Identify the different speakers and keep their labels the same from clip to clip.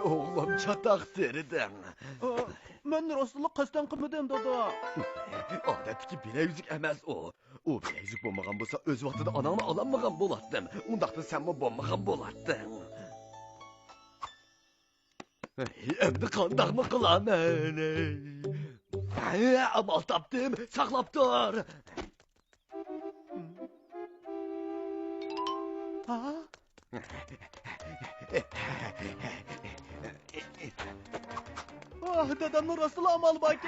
Speaker 1: Oğlum çatak derdim.
Speaker 2: Ben rastlık kasten kılmadım dada.
Speaker 1: Adetki bileyüzük emez o. O bileyüzük bulmagan bolsa öz vaxtida ananı alanmagan bolatdım. Undaqda sen bu bulmagan bolattın. Endi qandaq mı qılaman? Amal tapdım, saxlap dur.
Speaker 2: Ha? Ah dadamın rastlı amal baki.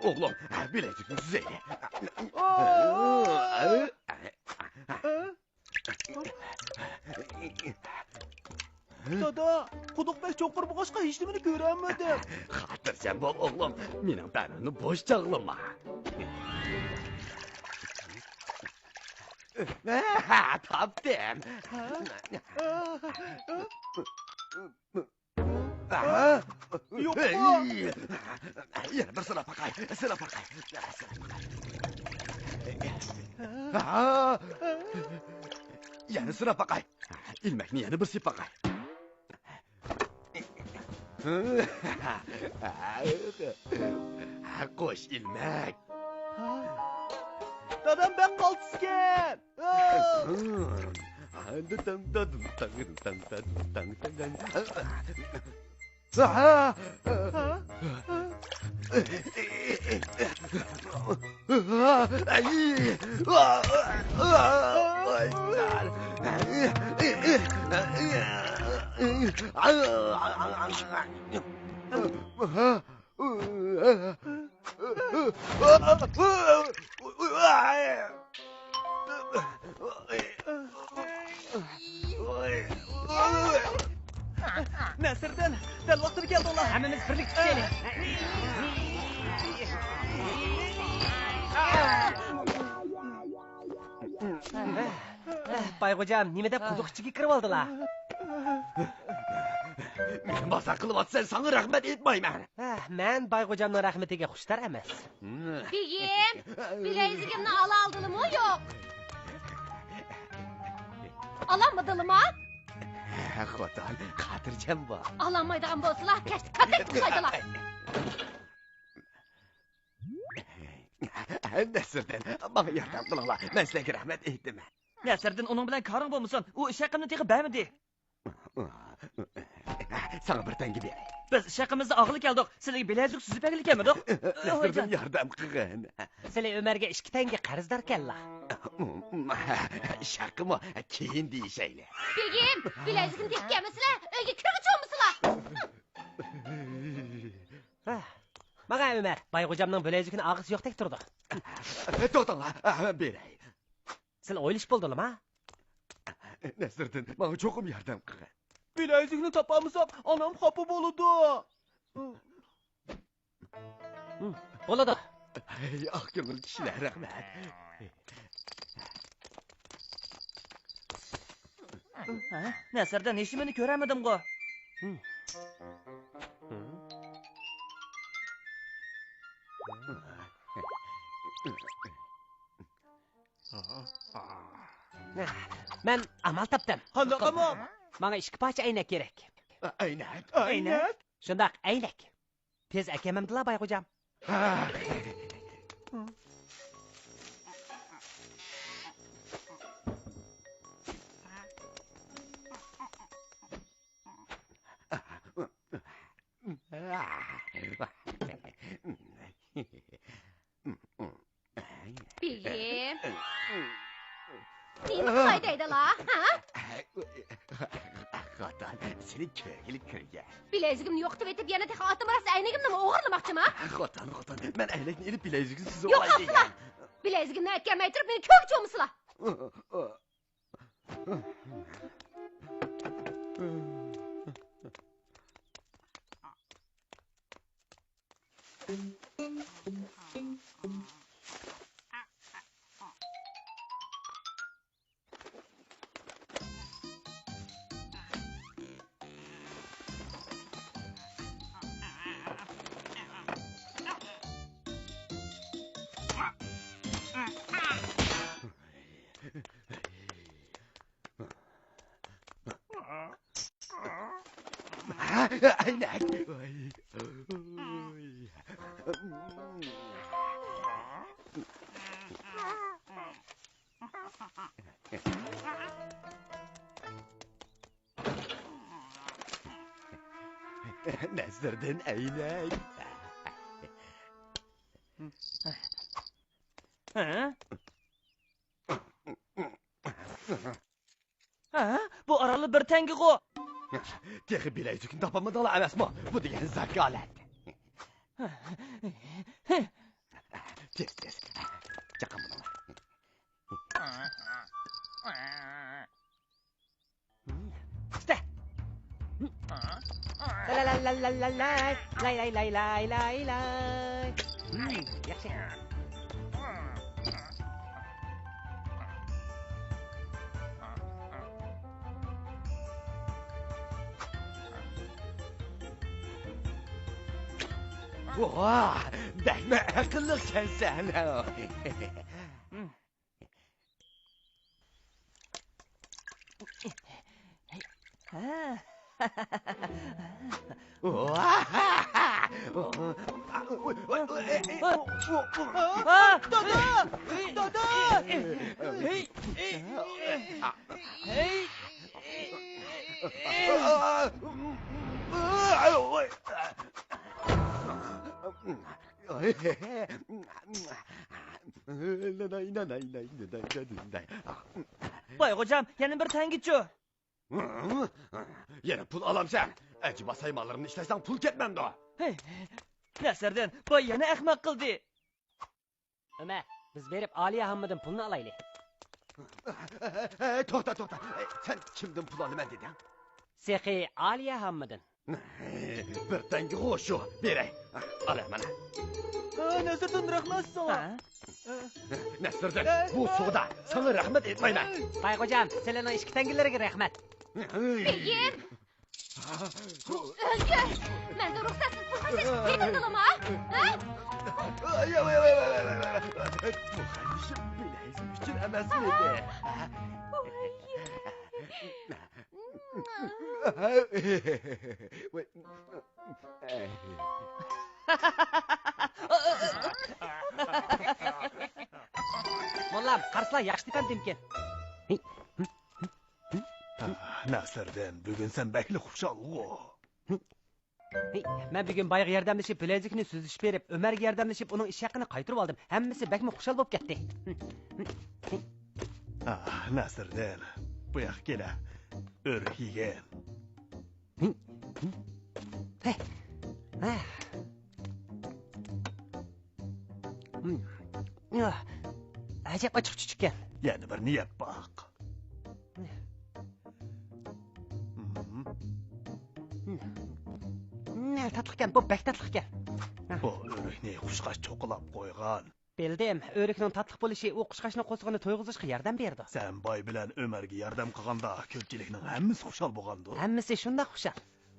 Speaker 1: Oğlum, bileyüzükünü süzeyle.
Speaker 2: Dada, kuduk beş çok var bu kaşka hiç demini göremedim.
Speaker 1: Xatırcam bol oğlum, mening bənini boş çağlama. Tapdım.
Speaker 2: Yok mu?
Speaker 1: Yana bir sıra bakay, sıra bakay. Yana sıra bakay. İlmekni yana bir sip bakay. Koş ilmek.
Speaker 2: Dadam ben kalsızken. Nesirden, del vakti geldi ola.
Speaker 3: Hemimiz birlik tutelim. Baygocam, nime dep kuduk içiga kirib oldilar?
Speaker 1: Men basa qilib atsan, sana rahmat etmayman.
Speaker 3: Men Baygocamning rahmatiga xushtar emas.
Speaker 4: Bigim, bilezikimni aldımı yok. Alamadılım ha?
Speaker 1: Xotin, xotirjam bo'l.
Speaker 4: Alamaydigan bo'lsalar, kashni katet qiladilar.
Speaker 1: Nasirdan, bana yordam qilinglar. Men sizlarga rahmat aytaman.
Speaker 5: Nasirdan onun bilan koring bo'lmasin, u ish haqimni tegib bermadi.
Speaker 1: Sana bir tangi beray.
Speaker 5: Biz ish haqimizda og'li keldik. Sizlarga bilezik suzib berlik emedik.
Speaker 1: Nasirdan yordam qilgin.
Speaker 3: Sizlar Ömerga 2 tanga qarzdorkanlar.
Speaker 1: Ish haqimi keyin deyishaylar.
Speaker 4: Bigim, bilezikimni tekkamisilar, uyga kirgich olmasılar.
Speaker 3: Maga Ömer, Baygocamning bilezikini og'iz yo'qdek turdi.
Speaker 1: To'xtanglar, beray.
Speaker 3: Sizlar o'ylish bo'ldingmi, ha?
Speaker 1: Nasirdan, bana cho'qim yordam qilgin.
Speaker 2: Bilezikni tapamızam, anam kapı boludu.
Speaker 3: Bo'ladi.
Speaker 1: Ah ko'ngil kishilar rahmat.
Speaker 5: Nasirdan hech nimani ko'ramadim-ku.
Speaker 3: Men amal topdim.
Speaker 2: Handa kamam.
Speaker 3: Menga 2 parcha aynak kerak.
Speaker 1: Aynak.
Speaker 2: Aynak.
Speaker 3: Shundoq, aynak. Tez akamamdilar Baygocam.
Speaker 4: Bigim. Neymi qaydaydılar, ha?
Speaker 1: Xotin, senin köygülü kirgan.
Speaker 4: Bilezikimni yo'q deb aytib, yana tek atım arası aynagimni o'g'irlamoqchimi?
Speaker 1: Xotin, men aylakni ilib bilezikni sizib
Speaker 4: Yo'q, haqlar. Bilezikimni aytgan aytirib, meni ko'gich olmasılar.
Speaker 1: aynak. Nasırdan aynak.
Speaker 5: Ha? Ha? Bu aralı bir tengi go.
Speaker 1: Texi bilezikini tapamadılar emasmı? Bu degan zakalat. Tez. Çakın bunu.
Speaker 5: İşte.
Speaker 3: La la la la la la lay lay lay lay lay lay. Yaxshi.
Speaker 1: Oha! Bakma akıllısan sen.
Speaker 5: Ha. Ha.
Speaker 2: Dada! Dada!
Speaker 5: Hey. Hey. Bay hocam, yana bir tengiço.
Speaker 1: Yana pul alamsan. Acaba saymalarını işlesen pul ketmem da.
Speaker 5: Hey. Nasırdan, bay yana ahmak kıldı.
Speaker 3: Ömer, biz berip Aliye Hammad'ın pulunu alaylı.
Speaker 1: To'xta. Sen kimden pul alaman dedin?
Speaker 3: Sehi Aliye Hammad'ın.
Speaker 1: Bir tangi qo'shu beray. Olaman.
Speaker 2: Nasırdan rahmat sana.
Speaker 5: Ha?
Speaker 1: Nasırdan bu suda sana rahmet etmayman.
Speaker 3: Bay hocam, senin o işki tengillerine rahmet.
Speaker 4: Beyim. Özgür. Mende ruhsatsız pulsiz yedildilimi ha? Ha?
Speaker 1: Bu kardeşim bileyim için emas mıydı?
Speaker 3: Mollam, qarsılar yaxshi tepan demken.
Speaker 1: Nasırdan bugün sen bekli kuşal o.
Speaker 3: Ben bugün bayık yardımlaşıp bilezikini süzüş berip, Ömer'e yardımlaşıp onun iş hakkını qaytırıp aldım. Hemmisi bekmi kuşal bolup ketdi.
Speaker 1: Nasırdan bu yak gele örük yigen.
Speaker 3: Acayip açık çocukken.
Speaker 1: Yani bir niyet bak.
Speaker 3: Ne tatlıkken, bu bek tatlıkken.
Speaker 1: Bu örükni kuşkaç çokulap koygan.
Speaker 3: Bildim, örüknün tatlık buluşu o kuşkaşını qo'zg'ini to'yg'izishga yordam berdi.
Speaker 1: Sen bay bilen Ömer'ge yardım kılganda köpçilikning hemmisi kuşal bolgandı.
Speaker 3: Hammasi shunda xushal.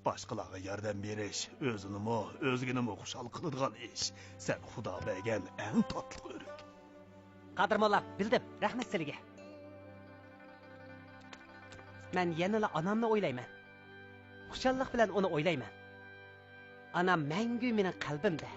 Speaker 1: Başkalarga yardım beriş, özünümü, özgünümü kuşal kılırgan iş. Sen Xudo bergen en tatlı örük.
Speaker 3: Qadr mollam, bildim. Rahmat sizlarga. Men yanala onamni o'ylayman. Xushallik bilan uni o'ylayman. Anam mangu mening qalbimda.